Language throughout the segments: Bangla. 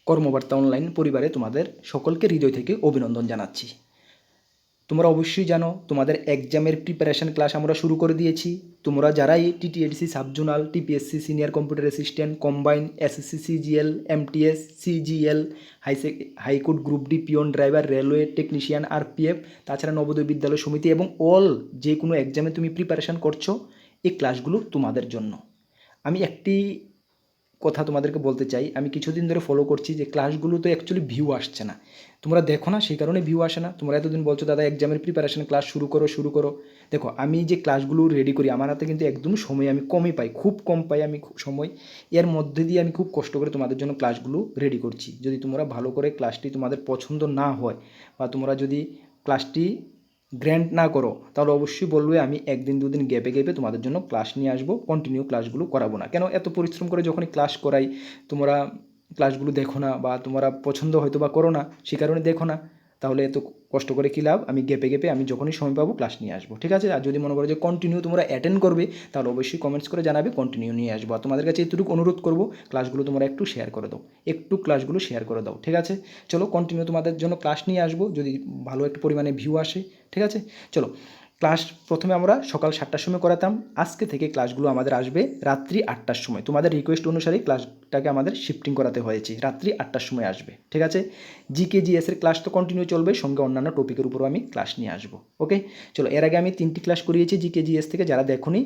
কর্মবার্তা অনলাইন পরিবারে তোমাদের সকলকে হৃদয় থেকে অভিনন্দন জানাচ্ছি। তোমরা অবশ্যই জানো তোমাদের এক্সামের প্রিপারেশন ক্লাস আমরা শুরু করে দিয়েছি। তোমরা যারাই TTADC subzonal, TPSC senior computer assistant, combine, SSC CGL, MTS, CGL, high court group D, peon driver, railway technician, RPF, তাছাড়া নবোদয় বিদ্যালয় সমিতি এবং অল যে কোনো এক্সামে তুমি প্রিপারেশন করছো, এই ক্লাসগুলো তোমাদের জন্য। আমি একটি কথা তোমাদেরকে বলতে চাই, আমি কিছুদিন ধরে ফলো করছি যে ক্লাসগুলো তো অ্যাকচুয়ালি ভিউ আসছে না, তোমরা দেখো না, সেই কারণে ভিউ আসে না। তোমরা এতদিন বলছো দাদা এক্সামের প্রিপারেশন ক্লাস শুরু করো। দেখো আমি যে ক্লাসগুলো রেডি করি আমার হাতে কিন্তু একদম সময় আমি কমই পাই, খুব কম পাই আমি সময়। এর মধ্যে দিয়ে আমি খুব কষ্ট করে তোমাদের জন্য ক্লাসগুলো রেডি করছি। যদি তোমরা ভালো করে ক্লাসটি তোমাদের পছন্দ না হয় বা তোমরা যদি ক্লাসটি গ্র্যান্ড না করো তাহলে অবশ্যই বলবে, আমি একদিন দুদিন গ্যাপে তোমাদের জন্য ক্লাস নিয়ে আসবো, কন্টিনিউ ক্লাসগুলো করাবো না। কেন এত পরিশ্রম করে যখনই ক্লাস করাই তোমরা ক্লাসগুলো দেখো না, বা তোমরা পছন্দ হয়তো বা করো না, সে কারণে দেখো না, তাহলে এত কষ্ট করে কী লাভ? আমি গ্যাপে আমি যখনই সময় পাবো ক্লাস নিয়ে আসবো, ঠিক আছে? আর যদি মনে করো যে কন্টিনিউ তোমরা অ্যাটেন্ড করবে তাহলে অবশ্যই কমেন্টস করে জানাবে, কন্টিনিউ নিয়ে আসবো। আর তোমাদের কাছে এতটুকু অনুরোধ করবো, ক্লাসগুলো তোমরা একটু শেয়ার করে দাও, ক্লাসগুলো শেয়ার করে দাও, ঠিক আছে? চলো কন্টিনিউ তোমাদের জন্য ক্লাস নিয়ে আসবো যদি ভালো একটু পরিমাণে ভিউ আসে, ঠিক আছে? চলো ক্লাস প্রথমে আমরা সকাল 7টার সময় করাতাম, আজকে থেকে ক্লাসগুলো আমাদের আসবে রাত্রি 8টার সময়। তোমাদের রিকোয়েস্ট অনুসারে ক্লাসটাকে আমাদের শিফটিং করাতে হয়েছে, রাত্রি 8টার সময় আসবে, ঠিক আছে? জিকে জিএসের ক্লাস তো কন্টিনিউ চলবে, সঙ্গে অন্যান্য টপিকের উপরও আমি ক্লাস নিয়ে আসবো, ওকে? চলো এর আগে আমি 3টি ক্লাস করিয়েছি জিকে জিএস থেকে, যারা দেখোনি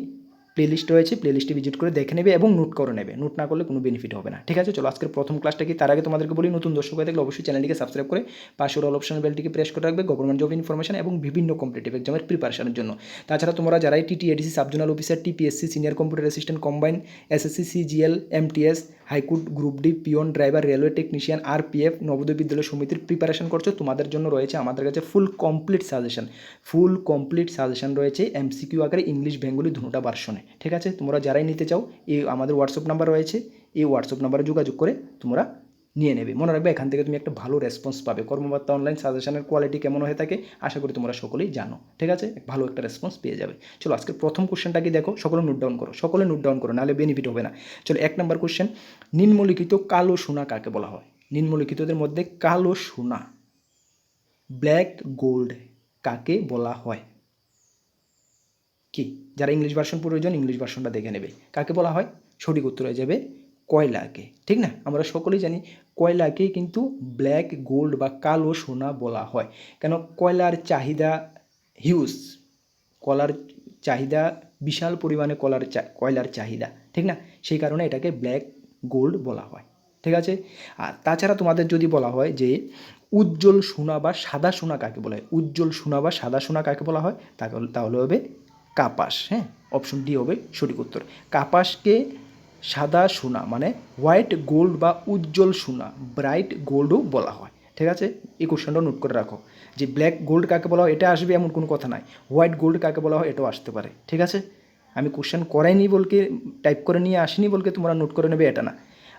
প্লেলিস্ট রয়েছে, প্লেলিস্টে ভিজিট করে দেখে নেবে এবং নোট করে নেবে, নোট না করলে কোনো বেনিফিট হবে না, ঠিক আছে? চলো আজকের প্রথম ক্লাসটা কি, তার আগে তোমাদেরকে বলি, নতুন দর্শক হয়ে থাকলে অবশ্যই চ্যানেলটিকে সাবস্ক্রাইব করে পাশের অল অপশন বেলটিকে প্রেস করে রাখবে গভর্নমেন্ট জব ইনফরমেশন এবং বিভিন্ন কম্পিটিটিভ এক্সামের প্রিপারেশনের জন্য। তাছাড়া তোমরা যারাই TTADC subzonal officer, TPSC senior computer assistant, combine, SSC CGL, MTS, high court group D, peon driver, railway technician, RPF, Navodaya বিদ্যালয় সমিতির প্রিপারেশন করছো, তোমাদের জন্য রয়েছে আমাদের কাছে ফুল কমপ্লিট সাজেশন রয়েছে এমসিকিউ আকারে, ইংলিশ বেঙ্গলি দুটোটা ভার্সনে, ঠিক আছে? তোমরা যারাই নিতে চাও এই আমাদের হোয়াটসঅ্যাপ নাম্বার রয়েছে, এই হোয়াটসঅ্যাপ নাম্বারে যোগাযোগ করে তোমরা নিয়ে নেবে। মনে রাখবে এখান থেকে তুমি একটা ভালো রেসপন্স পাবে। কর্মবার্তা অনলাইন সাজেশনের কোয়ালিটি কেমন হয়ে থাকে আশা করি তোমরা সকলেই জানো, ঠিক আছে? ভালো একটা রেসপন্স পেয়ে যাবে। চলো আজকে প্রথম কোশ্চেনটা কি দেখো, সকলে নোট ডাউন করো, নাহলে বেনিফিট হবে না। চলো 1 নম্বর কোশ্চেন, নিম্নলিখিত কালো সোনা কাকে বলা হয়? নিম্নলিখিতদের মধ্যে কালো সোনা, ব্ল্যাক গোল্ড কাকে বলা হয়? কি, যারা ইংলিশ ভার্সন প্রয়োজন ইংলিশ ভার্সনটা দেখে নেবে। কাকে বলা হয়? সঠিক উত্তর হয়ে যাবে কয়লাকে, ঠিক না? আমরা সকলেই জানি কয়লাকে কিন্তু ব্ল্যাক গোল্ড বা কালো সোনা বলা হয়। কেন? কয়লার চাহিদা হিউজ, কয়লার চাহিদা বিশাল পরিমাণে, কয়লার চাহিদা, ঠিক না? সেই কারণে এটাকে ব্ল্যাক গোল্ড বলা হয়, ঠিক আছে? আর তাছাড়া তোমাদের যদি বলা হয় যে উজ্জ্বল সোনা বা সাদা সোনা কাকে বলা হয়, উজ্জ্বল সোনা বা সাদা সোনা কাকে বলা হয়, তাহলে হবে কাপাস। হ্যাঁ, অপশন ডি হবে সঠিক উত্তর। কাপাসকে সাদা সোনা মানে হোয়াইট গোল্ড বা উজ্জ্বল সোনা, ব্রাইট গোল্ডও বলা হয়, ঠিক আছে? এই কোশ্চেনটাও নোট করে রাখো যে ব্ল্যাক গোল্ড কাকে বলা হয় এটা আসবে এমন কোনো কথা নাই, হোয়াইট গোল্ড কাকে বলা হয় এটাও আসতে পারে, ঠিক আছে? আমি কোশ্চেন করাইনি বলকে, টাইপ করে নিয়ে আসিনি বলকে তোমরা নোট করে নেবে এটা না।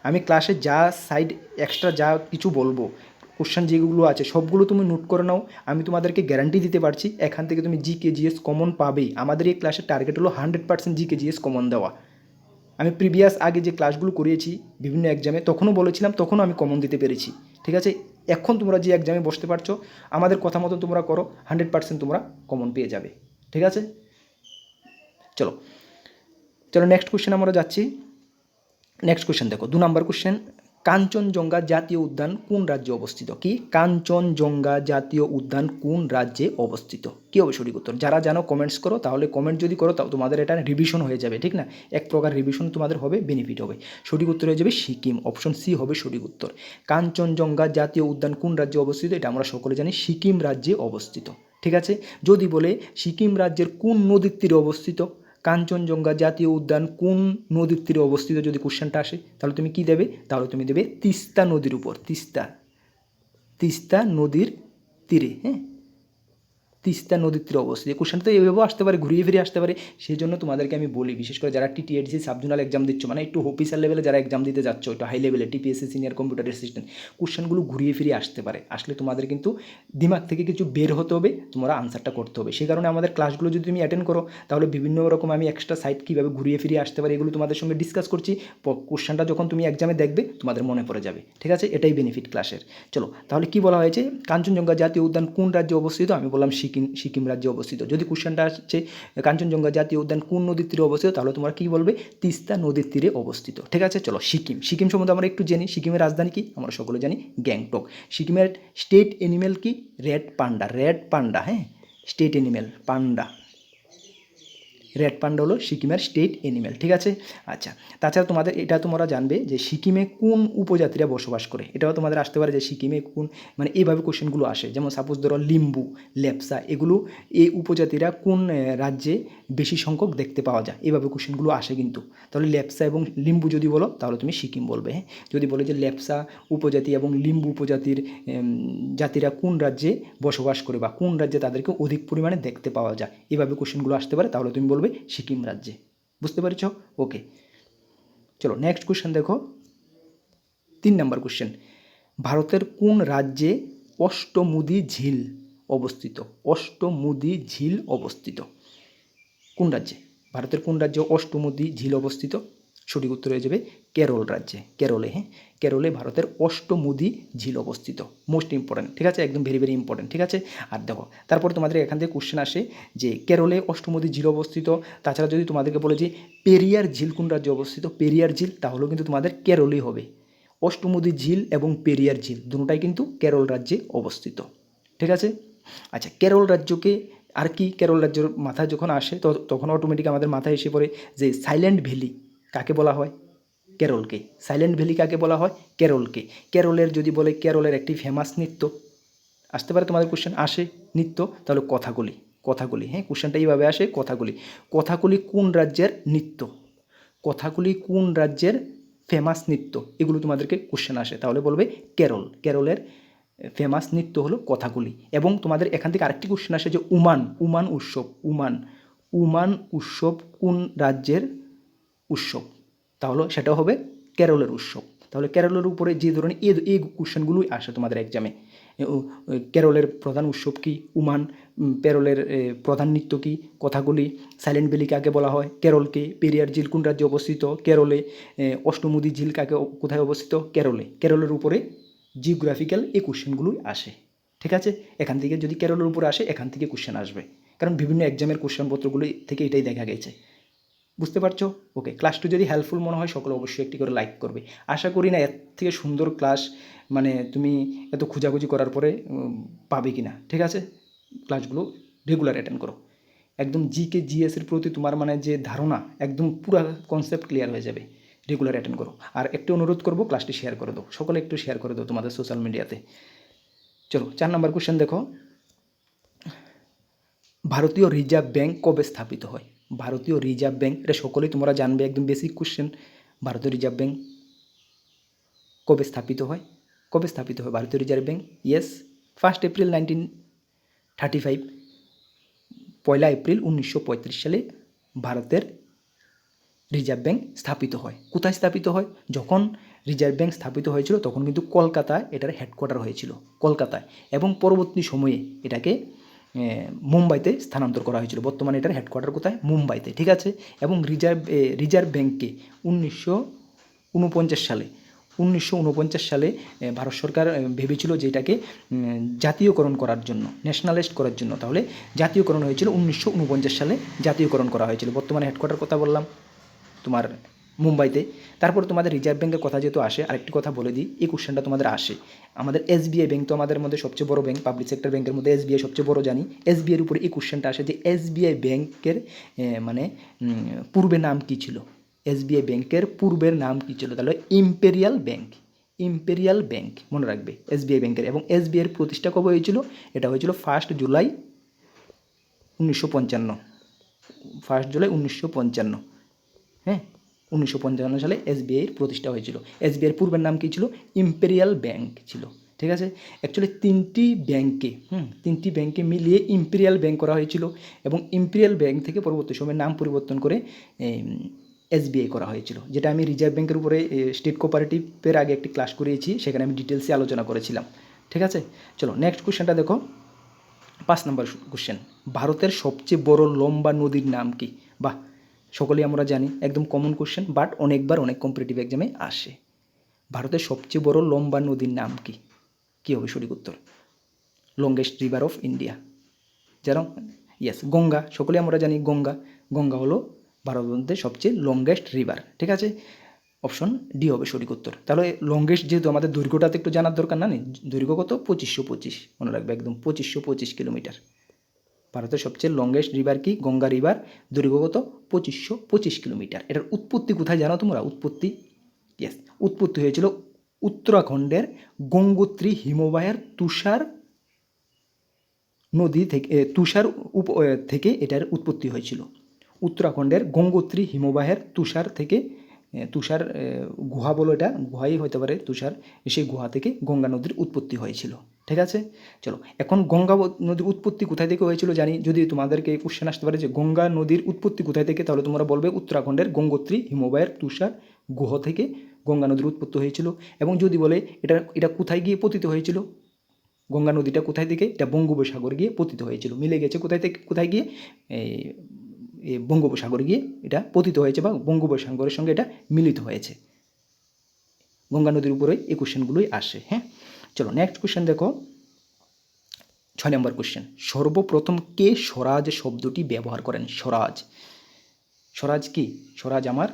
আমি ক্লাসে যা সাইড এক্সট্রা যা কিছু বলবো, কোশ্চেন যেগুলো আছে সবগুলো তুমি নোট করে নাও। আমি তোমাদেরকে গ্যারান্টি দিতে পারছি এখান থেকে তুমি জিকে জিএস কমন পাবেই। আমাদের এই ক্লাসের টার্গেট হলো 100% জিকে জিএস কমন দেওয়া। আমি প্রিভিয়াস আগে যে ক্লাসগুলো করিয়েছি বিভিন্ন এক্সামে তখনও বলেছিলাম, তখনও আমি কমন দিতে পেরেছি, ঠিক আছে? এখন তোমরা যে এক্সামে বসতে পারছো আমাদের কথা মতো তোমরা করো, 100% তোমরা কমন পেয়ে যাবে, ঠিক আছে? চলো নেক্সট কোশ্চেন আমরা যাচ্ছি। নেক্সট কোশ্চেন দেখো, 2 নম্বর কোশ্চেন, কাঞ্চনজঙ্ঘা জাতীয় উদ্যান কোন রাজ্যে অবস্থিত? কি, কাঞ্চনজঙ্ঘা জাতীয় উদ্যান কোন রাজ্যে অবস্থিত? কি হবে সঠিক উত্তর? যারা জানো কমেন্টস করো, তাহলে কমেন্ট যদি করো তাও তোমাদের এটা রিভিশন হয়ে যাবে, ঠিক না? এক প্রকার রিভিশন তোমাদের হবে, বেনিফিট হবে। সঠিক উত্তর হয়ে যাবে সিকিম, অপশন সি হবে সঠিক উত্তর। কাঞ্চনজঙ্ঘা জাতীয় উদ্যান কোন রাজ্যে অবস্থিত? এটা আমরা সকলে জানি সিকিম রাজ্যে অবস্থিত, ঠিক আছে? যদি বলে সিকিম রাজ্যের কোন নদীর তীরে অবস্থিত, কাঞ্চনজঙ্ঘা জাতীয় উদ্যান কোন নদীর তীরে অবস্থিত যদি কোশ্চেনটা আসে, তাহলে তুমি কি দেবে? তাহলে তুমি দেবে তিস্তা নদীর উপর, তিস্তা নদীর তীরে। হ্যাঁ, তিস্তা নদীর তীরে অবস্থিত। এই কোশ্চেনটা তো এইভাবেও আসতে পারে, ঘুরিয়ে ফিরিয়ে আসতে পারে। সেই জন্য তোমাদেরকে আমি বলি, বিশেষ করে যারা টিটিএডিসি সাবজোনাল এক্সাম দিচ্ছ, মানে একটু অফিসার লেভেলে যারা এক্সাম দিতে যাচ্ছ, একটু হাই লেভেলে টিপিএসসি সিনিয়র কম্পিউটার অ্যাসিস্ট্যান্ট, কোশ্চেনগুলো ঘুরিয়ে ফিরিয়ে আসতে পারে। আসলে তোমাদের কিন্তু দিমাগ থেকে কিছু বের হতে হবে, তোমরা আনসারটা করতে হবে। সেই কারণে আমাদের ক্লাসগুলো যদি তুমি অ্যাটেন্ড করো, তাহলে বিভিন্ন রকম আমি এক্সট্রা সাইট কীভাবে ঘুরিয়ে ফিরিয়ে আসতে পারি এগুলো তোমাদের সঙ্গে ডিসকাস করছি। কোশ্চেনটা যখন তুমি এক্সামে দেখবে তোমাদের মনে পড়ে যাবে। ঠিক আছে, এটাই বেনিফিট ক্লাসের। চলো তাহলে কি বলা হয়েছে, কাঞ্চনজঙ্ঘা জাতীয় উদ্যান কোন রাজ্যে অবস্থিত? আমি বললাম সিকিম রাজ্যে অবস্থিত। যদি কোশ্চেনটা আসছে কাঞ্চনজঙ্ঘা জাতীয় উদ্যান কোন নদীর তীরে অবস্থিত, তাহলে তোমরা কী বলবে? তিস্তা নদীর তীরে অবস্থিত। ঠিক আছে, চলো সিকিম সম্বন্ধে আমরা একটু জানি। সিকিমের রাজধানী কি? আমরা সকলে জানি গ্যাংটক। সিকিমের স্টেট অ্যানিমেল কি? Red panda. হ্যাঁ, স্টেট অ্যানিমেল পান্ডা। রেড পান্ডা হলো সিকিমের স্টেট অ্যানিমেল। ঠিক আছে, আচ্ছা। তাছাড়া তোমাদের এটা তোমরা জানবে যে সিকিমে কোন উপজাতিরা বসবাস করে, এটাও তোমাদের আসতে পারে যে সিকিমে কোন, মানে এইভাবে কোশ্চেনগুলো আসে। যেমন সাপোজ ধরো লিম্বু, লেপসা, এগুলো এই উপজাতিরা কোন রাজ্যে বেশি সংখ্যক দেখতে পাওয়া যায়, এইভাবে কোশ্চেনগুলো আসে কিন্তু। তাহলে লেপসা এবং লিম্বু যদি বলো তাহলে তুমি সিকিম বলবে। হ্যাঁ, যদি বলে যে লেপসা উপজাতি এবং লিম্বু উপজাতির জাতিরা কোন রাজ্যে বসবাস করে বা কোন রাজ্যে তাদেরকে অধিক পরিমাণে দেখতে পাওয়া যায়, এইভাবে কোশ্চেনগুলো আসতে পারে, তাহলে তুমি বলবে সিকিম রাজ্যে। বুঝতে পেরেছ? ওকে, চলো নেক্সট কোশ্চেন দেখো। 3 নম্বর কোশ্চেন, ভারতের কোন রাজ্যে অষ্টমুদি ঝিল অবস্থিত? অষ্টমুদি ঝিল অবস্থিত কোন রাজ্যে? ভারতের কোন রাজ্যে অষ্টমুদি ঝিল অবস্থিত? সঠিক উত্তর হয়ে যাবে কেরল রাজ্যে। কেরলে। হ্যাঁ, কেরলে ভারতের অষ্টমুদি ঝিল অবস্থিত। Most important. ঠিক আছে, একদম ভেরি ভেরি ইম্পর্টেন্ট। ঠিক আছে, আর দেখো তারপর তোমাদের এখান থেকে কোশ্চেন আসে যে কেরলে অষ্টমুদি ঝিল অবস্থিত। তাছাড়া যদি তোমাদেরকে বলে যে পেরিয়ার ঝিল কোন রাজ্যে অবস্থিত, পেরিয়ার ঝিল, তাহলেও কিন্তু তোমাদের কেরলেই হবে। অষ্টমুদি ঝিল এবং পেরিয়ার ঝিল দুটোটাই কিন্তু কেরল রাজ্যে অবস্থিত। ঠিক আছে, আচ্ছা। কেরল রাজ্যকে আর কি, কেরল রাজ্যের মাথায় যখন আসে তখন অটোমেটিক আমাদের মাথায় এসে পড়ে যে সাইলেন্ট ভ্যালি কাকে বলা হয়? কেরলকে। সাইলেন্ট ভ্যালি কাকে বলা হয়? কেরলকে। কেরলের যদি বলে কেরলের একটি ফেমাস নৃত্য আসতে পারে, তোমাদের কোশ্চেন আসে নৃত্য, তাহলে কথাগুলি। হ্যাঁ, কোশ্চেনটা এইভাবে আসে, কথাগুলি কোন রাজ্যের নৃত্য, কথাগুলি কোন রাজ্যের ফেমাস নৃত্য, এগুলো তোমাদেরকে কোশ্চেন আসে, তাহলে বলবে কেরলের ফেমাস নৃত্য হলো কথাগুলি। এবং তোমাদের এখান থেকে আরেকটি কোশ্চেন আসে যে উমান উৎসব কোন রাজ্যের উৎসব, তাহলে সেটা হবে কেরলের উৎসব। তাহলে কেরলের উপরে যে ধরনের এই কোশ্চেনগুলোই আসে তোমাদের এক্সামে। কেরলের প্রধান উৎসব কি? উমান। কেরলের প্রধান নৃত্য কি? কথাগুলি। সাইলেন্ট ভ্যালি কাকে বলা হয়? কেরলকে। পেরিয়ার ঝিল কোন রাজ্যে অবস্থিত? কেরলে। অষ্টমুদি ঝিল কোথায় অবস্থিত? কেরলে। কেরলের উপরে জিওগ্রাফিক্যাল এই কোশ্চেনগুলোই আসে। ঠিক আছে, এখান থেকে যদি কেরলের উপরে আসে এখান থেকে কোশ্চেন আসবে, কারণ বিভিন্ন এক্সামের কোশ্চেনপত্রগুলি থেকে এটাই দেখা গেছে। বুঝতে পারছো? ওকে, ক্লাসটি যদি হেল্পফুল মনে হয় সকলে অবশ্যই একটি করে লাইক করবে। আশা করি না এর থেকে সুন্দর ক্লাস মানে তুমি এত খোঁজাখুঁজি করার পরে পাবে কি না। ঠিক আছে, ক্লাসগুলো রেগুলার অ্যাটেন্ড করো। একদম জিএসের প্রতি তোমার মানে যে ধারণা একদম পুরো কনসেপ্ট ক্লিয়ার হয়ে যাবে। রেগুলার অ্যাটেন্ড করো। আর একটু অনুরোধ করবো, ক্লাসটি শেয়ার করে দাও, সকলে একটু শেয়ার করে দাও তোমাদের সোশ্যাল মিডিয়াতে। চলো 4 নম্বর কোশ্চেন দেখো, ভারতীয় রিজার্ভ ব্যাঙ্ক কবে স্থাপিত হয়? ভারতীয় রিজার্ভ ব্যাঙ্ক, এটা সকলেই তোমরা জানবে, একদম বেসিক কোশ্চেন। ভারতীয় রিজার্ভ ব্যাঙ্ক কবে স্থাপিত হয়? ভারতীয় reserve bank? Yes, 1 April 1935। 1 April 1935 সালে ভারতের রিজার্ভ ব্যাঙ্ক স্থাপিত হয়। কোথায় স্থাপিত হয়? যখন রিজার্ভ ব্যাঙ্ক স্থাপিত হয়েছিল তখন কিন্তু কলকাতায় এটার হেডকোয়ার্টার হয়েছিল, কলকাতায়। এবং পরবর্তী সময়ে এটাকে মুম্বাইতে স্থানান্তর করা হয়েছিল। বর্তমানে এটার হেডকোয়ার্টার কোথায়? মুম্বাইতে। ঠিক আছে, এবং রিজার্ভ ব্যাঙ্ককে 1949 সালে ভারত সরকার ভেবেছিল যে এটাকে জাতীয়করণ করার জন্য, ন্যাশনালাইজড করার জন্য। তাহলে জাতীয়করণ হয়েছিল 1949 সালে, জাতীয়করণ করা হয়েছিল। বর্তমানে হেডকোয়ার্টার কথা বললাম তোমার মুম্বাইতে। তারপর তোমাদের রিজার্ভ ব্যাঙ্কের কথা যেহেতু আসে, আরেকটি কথা বলে দিই, এই কোশ্চেনটা তোমাদের আসে। আমাদের এসবিআই ব্যাঙ্ক তো আমাদের মধ্যে সবচেয়ে বড় ব্যাঙ্ক, পাবলিক সেক্টর ব্যাঙ্কের মধ্যে এসবিআই সবচেয়ে বড় জানি। এসবিআইয়ের উপরে এই কোশ্চেনটা আসে যে এসবিআই ব্যাঙ্কের মানে পূর্বে নাম কী ছিল? এসবিআই ব্যাঙ্কের পূর্বের নাম কী ছিল? তাহলে ইম্পেরিয়াল ব্যাঙ্ক মনে রাখবে এসবিআই ব্যাঙ্কের। এবং এসবিআইয়ের প্রতিষ্ঠা কবে হয়েছিল? এটা হয়েছিল 1 জুলাই 1955। 1 জুলাই 1955। হ্যাঁ, 1955 সালে এসবিআইয়ের প্রতিষ্ঠা হয়েছিল। এসবিআইয়ের পূর্বের নাম কী ছিল? ইম্পেরিয়াল ব্যাঙ্ক ছিল। ঠিক আছে। অ্যাকচুয়ালি তিনটি ব্যাংকে মিলিয়ে ইম্পেরিয়াল ব্যাংক করা হয়েছিল এবং ইম্পেরিয়াল ব্যাংক থেকে পরবর্তী সময়ে নাম পরিবর্তন করে এসবিআই করা হয়েছিল, যেটা আমি রিজার্ভ ব্যাংকের উপরে স্টেট কোঅপারেটিভের আগে একটি ক্লাস করিয়েছি, সেখানে আমি ডিটেলসে আলোচনা করেছিলাম। ঠিক আছে, চলো নেক্সট কোশ্চেনটা দেখো। 5 নম্বর কোশ্চেন, ভারতের সবচেয়ে বড় লম্বা নদীর নাম কি? বাহ, সকলেই আমরা জানি, একদম কমন কোশ্চেন, বাট অনেকবার অনেক কম্পিটিটিভ এক্সামে আসে। ভারতের সবচেয়ে বড় লম্বা নদীর নাম কি? কী হবে সঠিক উত্তর? লংগেস্ট রিভার অফ ইন্ডিয়া, জানো? ইয়েস, গঙ্গা। সকলেই আমরা জানি গঙ্গা। গঙ্গা হলো ভারতের সবচেয়ে লংগেস্ট রিভার। ঠিক আছে, অপশন ডি হবে সঠিক উত্তর। তাহলে লংগেস্ট যেহেতু, আমাদের দৈর্ঘ্যটা তো একটু জানার দরকার না নেই? দৈর্ঘ্য কত? 2525, মনে রাখবে একদম 2525 কিলোমিটার। ভারতের সবচেয়ে লংগেস্ট রিভার কি? গঙ্গা রিভার। দৈর্ঘ্য কত? 2525 কিলোমিটার। এটার উৎপত্তি কোথায় জানো তোমরা? উৎপত্তি হয়েছিল উত্তরাখণ্ডের গঙ্গোত্রী হিমবাহের তুষার নদী থেকে, থেকে এটার উৎপত্তি হয়েছিল। উত্তরাখণ্ডের গঙ্গোত্রী হিমবাহের তুষার গুহা বলো, এটা গুহাই হতে পারে তুষার, সেই গুহা থেকে গঙ্গা নদীর উৎপত্তি হয়েছিল। ঠিক আছে, চলো এখন গঙ্গা নদীর উৎপত্তি কোথায় থেকে হয়েছিল জানি। যদি তোমাদেরকে কোশ্চেন আসতে পারে যে গঙ্গা নদীর উৎপত্তি কোথায় থেকে, তাহলে তোমরা বলবে উত্তরাখণ্ডের গঙ্গোত্রী হিমবাহের তুষার গুহা থেকে গঙ্গা নদীর উৎপত্তি হয়েছিল। এবং যদি বলে এটা কোথায় গিয়ে পতিত হয়েছিল, গঙ্গা নদীটা কোথায় থেকে, এটা বঙ্গোপসাগর গিয়ে পতিত হয়েছিল। মিলে গেছে কোথায় থেকে কোথায় গিয়ে, বঙ্গোপসাগর গিয়ে এটা পতিত হয়েছে বা বঙ্গোপসাগরের সঙ্গে এটা মিলিত হয়েছে। গঙ্গা নদীর উপরে এই কোশ্চেনগুলোই আসে। হ্যাঁ, চলো নেক্সট কোশ্চেন দেখো। 6 নম্বর কোশ্চেন, সর্বপ্রথম কে স্বরাজ শব্দটি ব্যবহার করেন? স্বরাজ কি? স্বরাজ আমার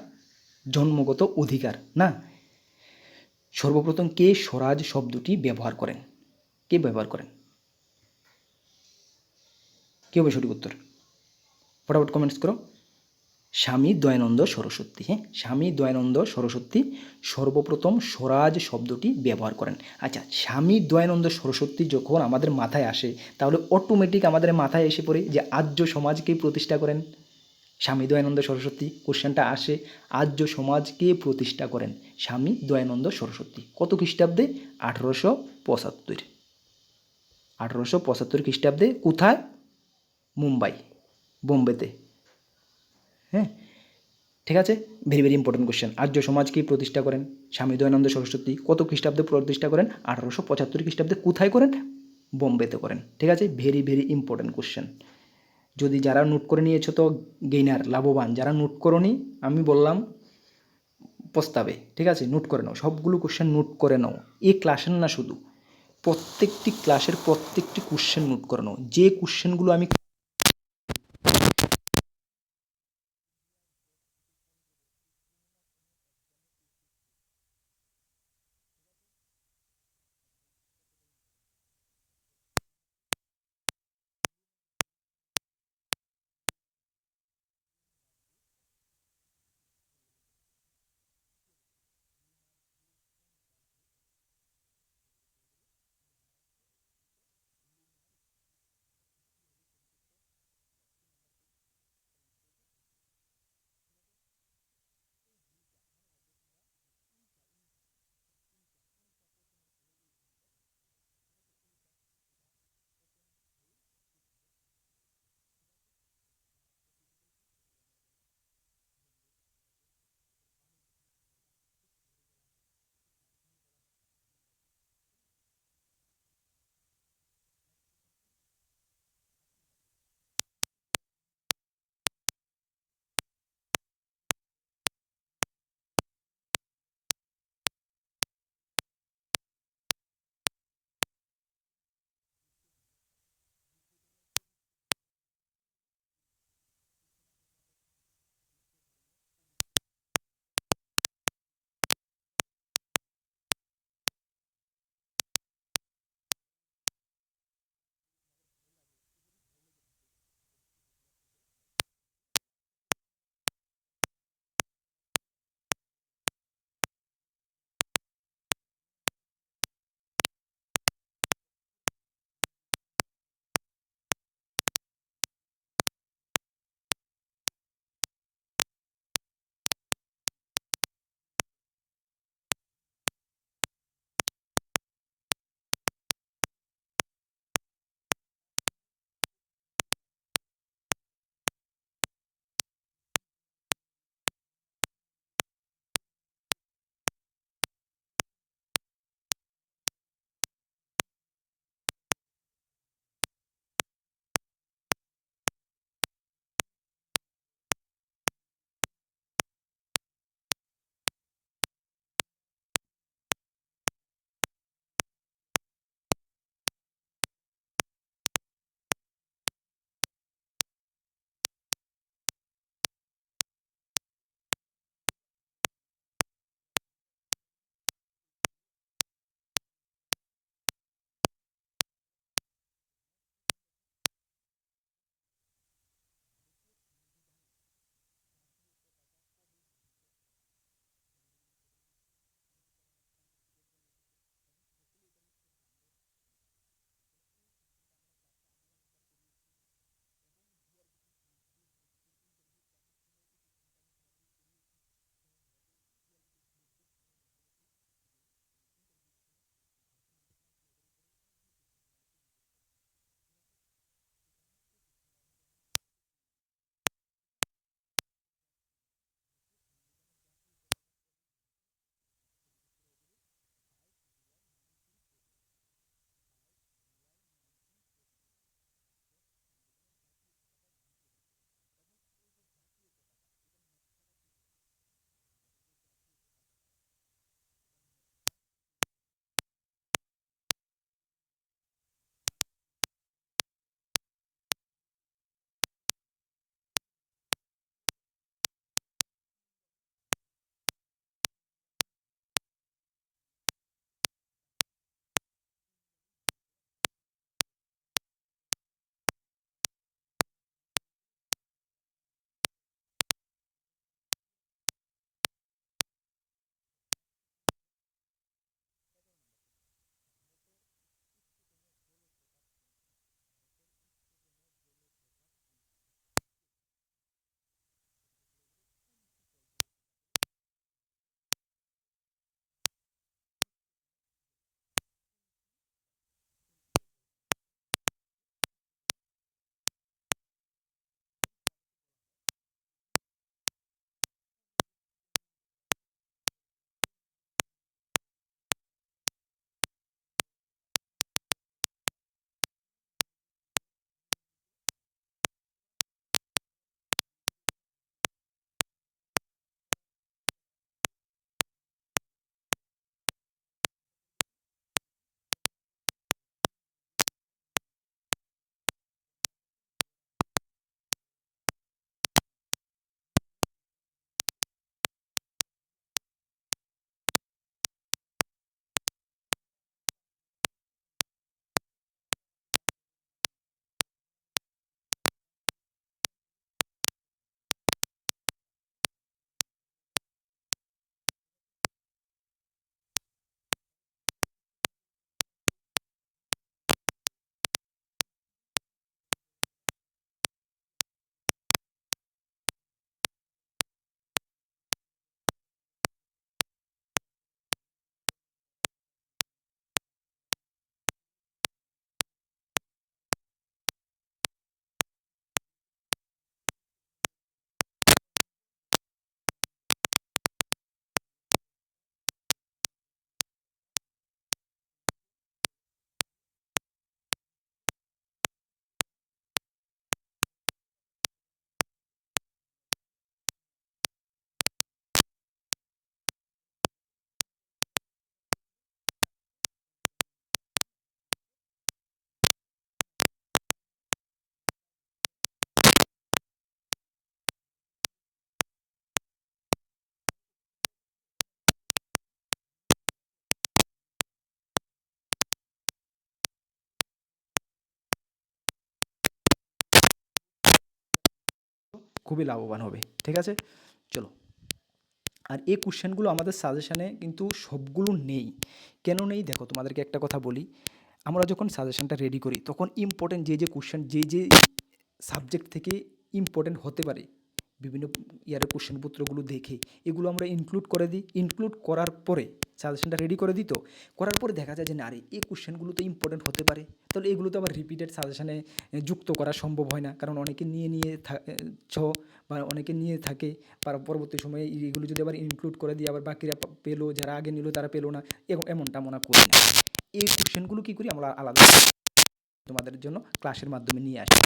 জন্মগত অধিকার না? সর্বপ্রথম কে স্বরাজ শব্দটি ব্যবহার করেন? কে ব্যবহার করেন? কী হবে সঠিক উত্তর? ফটাফট কমেন্টস করো। স্বামী দয়ানন্দ সরস্বতী। হ্যাঁ, স্বামী দয়ানন্দ সরস্বতী সর্বপ্রথম স্বরাজ শব্দটি ব্যবহার করেন। আচ্ছা, স্বামী দয়ানন্দ সরস্বতী যখন আমাদের মাথায় আসে, তাহলে অটোমেটিক আমাদের মাথায় এসে পড়ে যে আর্য সমাজকে প্রতিষ্ঠা করেন স্বামী দয়ানন্দ সরস্বতী। কোশ্চেনটা আসে, আর্য সমাজকে প্রতিষ্ঠা করেন স্বামী দয়ানন্দ সরস্বতী কত খ্রিস্টাব্দে? 1875। 1875 খ্রিস্টাব্দে। কোথায়? মুম্বাই, বোম্বেতে। হ্যাঁ, ঠিক আছে, ভেরি ভেরি ইম্পর্টেন্ট কোশ্চেন। আর্য সমাজকে প্রতিষ্ঠা করেন স্বামী দয়ানন্দ সরস্বতী কত খ্রিস্টাব্দে প্রতিষ্ঠা করেন? 1875 খ্রিস্টাব্দে। কোথায় করেন? বোম্বেতে করেন। ঠিক আছে, ভেরি ভেরি ইম্পর্টেন্ট কোশ্চেন। যদি যারা নোট করে নিয়েছো তো গেইনার, লাভবান। যারা নোট করোনি, আমি বললাম পস্তাবে। ঠিক আছে, নোট করে নাও, সবগুলো কোশ্চেন নোট করে নাও। এই ক্লাসের না, শুধু প্রত্যেকটি ক্লাসের প্রত্যেকটি কোশ্চেন নোট করে নাও। যে কোশ্চেনগুলো আমি খুবই লাভবান হবে। ঠিক আছে, চলো। আর এই কোশ্চেনগুলো আমাদের সাজেশানে কিন্তু সবগুলো নেই। কেন নেই দেখো, তোমাদেরকে একটা কথা বলি। আমরা যখন সাজেশানটা রেডি করি তখন ইম্পর্টেন্ট যে কোশ্চেন যে সাবজেক্ট থেকে ইম্পর্টেন্ট হতে পারে, বিভিন্ন ইয়ারের কোশ্চেনপত্রগুলো দেখে এগুলো আমরা ইনক্লুড করে দিই। ইনক্লুড করার পরে সাজেশনটা রেডি করে দিই, তো করার পরে দেখা যায় যে না রে, এই কোশ্চেনগুলো তো ইম্পর্টেন্ট হতে পারে, তাহলে এগুলো তো আবার রিপিটেড সাজেশানে যুক্ত করা সম্ভব হয় না, কারণ অনেকে বা অনেকে নিয়ে থাকে। পরবর্তী সময়ে এগুলো যদি আবার ইনক্লুড করে দিই, আবার বাকিরা পেলো, যারা আগে নিল তারা পেলো না, এমনটা মনে করি না। এই কোশ্চেনগুলো কী করি আমরা আলাদা তোমাদের জন্য ক্লাসের মাধ্যমে নিয়ে আসি।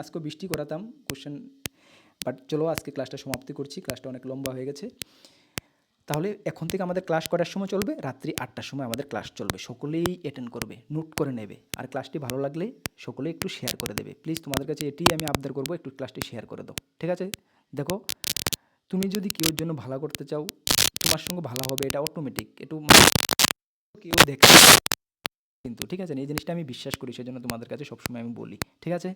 আজকে বৃষ্টি করাতাম কোশ্চেন, বাট চলো আজকে ক্লাসটা সমাপ্তি করছি, ক্লাসটা অনেক লম্বা হয়ে গেছে। তাহলে এখন থেকে আমাদের ক্লাস করার সময় চলবে, রাত্রি 8টার সময় আমাদের ক্লাস চলবে, সকলেই অ্যাটেন্ড করবে, নোট করে নেবে। আর ক্লাসটি ভালো লাগলে সকলেই একটু শেয়ার করে দেবে প্লিজ, তোমাদের কাছে এটিই আমি আবদার করবো, একটু ক্লাসটি শেয়ার করে দাও। ঠিক আছে, দেখো তুমি যদি কেউর জন্য ভালো করতে চাও, তোমার সঙ্গে ভালো হবে, এটা অটোমেটিক, একটু কেউ দেখে কিন্তু। ঠিক আছে, এই জিনিসটা আমি বিশ্বাস করি, সেজন্য তোমাদের কাছে সবসময় আমি বলি। ঠিক আছে,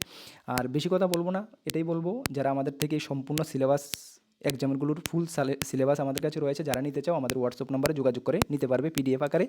আর বেশি কথা বলবো না, এটাই বলবো, যারা আমাদের থেকে সম্পূর্ণ সিলেবাস এক্সামগুলোর ফুল সিলেবাস আমাদের কাছে রয়েছে, যারা নিতে চাও আমাদের হোয়াটসঅ্যাপ নাম্বারে যোগাযোগ করে নিতে পারবে পিডিএফ আকারে।